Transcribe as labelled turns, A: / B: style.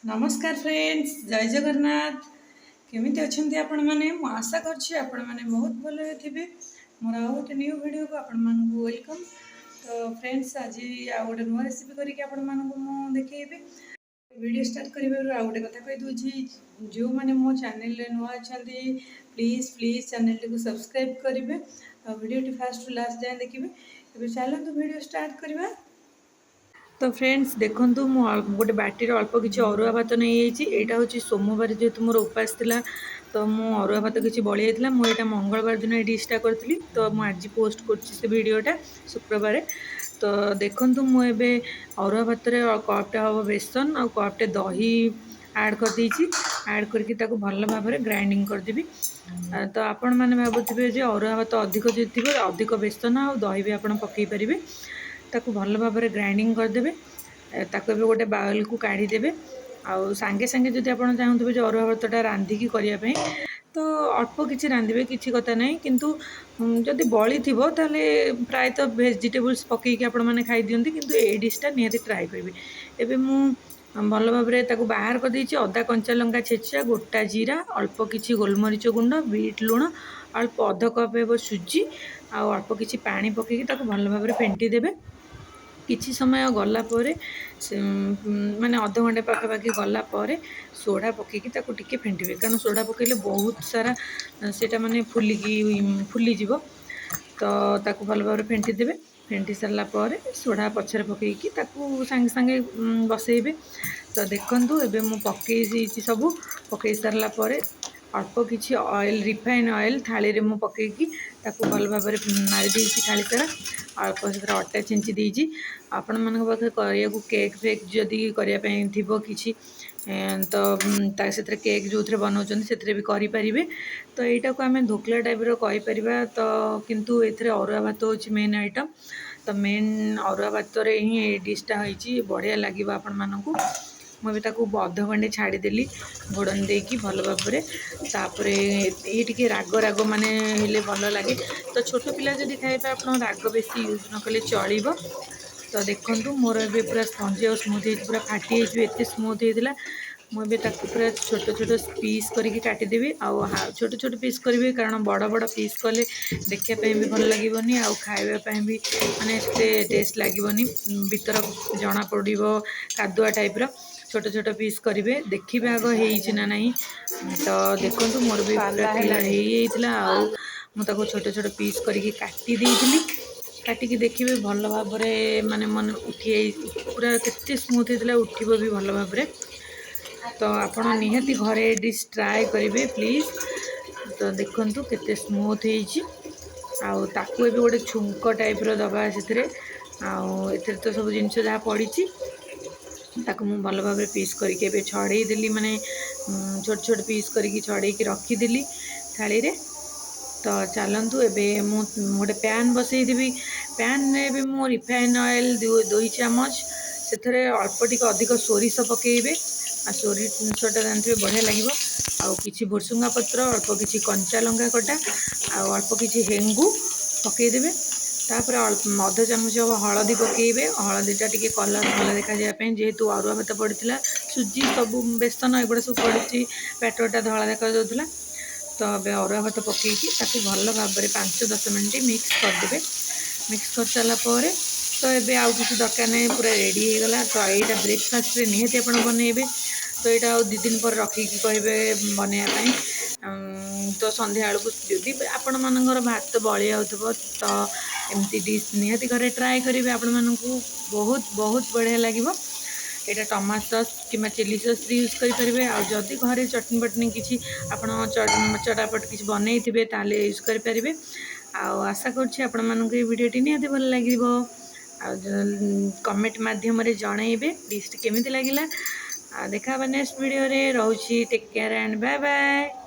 A: नमस्कार फ्रेंड्स, जय जगन्नाथ। केमिति अछंती आपण माने? मु आशा करछि आपण माने बहुत भले थिबे। मोर आ गोटे न्यू वीडियो को आपण मानकु वेलकम। तो फ्रेंड्स, आज आ गोटे नुआ रेसिपी करिक आपण मानकु मु देखेबे। वीडियो स्टार्ट करिबार आ गोटे कथा कहि दोछि, जो माने मो चैनल रे नुआ अछंती प्लीज प्लीज चैनल को सब्सक्राइब करिवे आ वीडियो टी फर्स्ट टू लास्ट जाय देखिबे। एबे चलंतु वीडियो स्टार्ट करिबा। तो फ्रेंड्स देखूँ गोटे बाटी अल्प किसी अरुआ भात नहीं यहाँ हूँ सोमवार जेहेतु मोर उपास थिला तो मु अरुआ भात किसी बड़ी जाता मुझे मंगलवार दिन ये डिशटा करी तो मुझे पोस्ट कर भिडटा शुक्रवार। तो देखूँ मुझे अरुआ भात कपटे हम बेसन आ कपटे दही ऐड कर देछि। ऐड करके भल भाव में ग्राइंडिंग करदेवी। तो आपण मैंने भावुवे अरुआ भात अधिक जो थी अधिक बेसन आ दही भी आप पकई पारे ताकू भल भाव में ग्राइंडिंग करदेवे। ताको भी गोटे बाउल को काढ़ीदेवे। आउ सांगे सांगे जब आप चाहते जो अरुआ भातटा रांधिकी करने तो अल्प किसी रांधे किसी कथा ना किंतु जदि बड़ी थी ताले प्रायतः भेजिटेबल्स पकईकि आपण मैंने खाई दिंती किंतु ये डिशटा निहाती ट्राए करेंगे। एबे मु भल भाव में बाहर कर देछि। अदा कंचा लंका छेचा गोटा जीरा अल्प किसी गोलमरीच गुंड बीट लुण अल्प अध कप हे सुजी आ अल्प किसी पानी पकईकि भल भाव में फेंटी देबे। किछि समय गलापर माने अध घंटे पाखापाखि गलापर सोडा पकईकि टिके फेंटे कारण सोडा पकईले बहुत सारा सेटा माने फुलीज तो ताकू भल भाव में फेंटी देबे। फेंटी सारा पर सोडा पछरे पकईकि सांगे सांगे बसैबे। तो देखंतु एबे मु पकई सब पकई सारा पर अल्प किसी ऑयल रिफाइन ऑयल थाली रे मु पकईकि भल भाव में मारी देछि। थाली सारा अल्प से अटा छेंची देछि। आपण मान पाखे करिया केक फेक जदि करने थी किसी तो से केक जो थे बनाऊँ से भी करें। तो यहाँ को आम ढोकला टाइप रहीपर। तो किंतु ए अरुआ भात हूँ मेन आइटम। तो मेन अरुआ भात ही डिशटा होती बढ़िया लगे आपण मानकु। मुझे अध घंटे छाड़देली घोड़न देकी भल भाव में। तापर ये टी राग राग माने भल लगे। तो छोट पिला जदि खाइबा आप राग बेसी यूज न कले चलो। तो देखो मोर ए पूरा स्पंजी और स्मूथ पूरा फाटी एत स्मूथ होता मुझे पूरा छोट छोट पीस करके काटिदेवी। आउ छोट छोट पीस करेंगे कारण बड़ बड़ पीस कले देखापी भी भल लगे आउ खावाई भी माने टेस्ट लगे भीतर जना पड़ो कादुआ टाइप्र। छोट छोट पीस करेंगे देखिए आग होना ना। तो देखो मोर भी पूरा क्लियर होता छोट छोट पीस करके काटी काटिकी देखिए भल भाव माने मन उठी पूरा केते स्मूथ होता उठिबो भी भल भाव में। तो आपण निहाती घरे डिश ट्राए करेंगे प्लीज। तो देखंतु केते स्मूथ हो ताकू भी गोटे छुंक टाइप दबा से तो सब जिनस जहाँ पड़ी ताकू मु भल भाव पीस करके छड़े देली माने छोट छोट पीस करके छड़े रखीदेली थाली रे। तो चलतु एबे मु गोटे पैन बसईदेवी। पैन रे भी मु रिफाइन ऑयल 2 चामच से अल्प टिके अधिक सोरिष पकेबे। आ सोरिषटा जानते बढ़िया लगे। आउ किछि भुसुंगा पत्र अल्प किछि कंचा लंका कटा अल्प किछि हेंगू पकईदेवे। तापर अध चामच हलदी पकईबे। हलदीटा टिके कलर भल देखा जेहेतु अरुआ भात पड़ता सुजी सब बेसन एगुड़ा सब पड़ी बैटरटा धला देखा जाऊला। तो अब अरुआ भात पकईकि भल भाव में 5-10 मिनट मिक्स करदे। मिक्स कर सारापर तो ये आउ किसी दरकार नहीं पूरा रेडी हो गला। तो यहाँ ब्रेकफास्ट निहाती आप बनइबे। तो यहाँ आउ 2 दिन पर रखिकी कहे बनवाई। तो संध्या बेलू जदि आपण मानकर भात बड़ी आउथबो तो एमती डिश निहाती घरे ट्राए करेंगे। आपण मानकु बहुत बहुत बढ़िया लगे। यहाँ टमाटो सॉस कि चिली सॉस यूज करेंगे। आदि घरे चटनी बटनी किसी आप चटापट किसी बनई थे ताले यूज करेंगे। आशा करूँ भिडियोटी निहाती भल लगे। कमेंट माध्यम जनइबे डिश केमिति लगिला। देखा नेक्स्ट वीडियो रे। रोची take care and bye bye.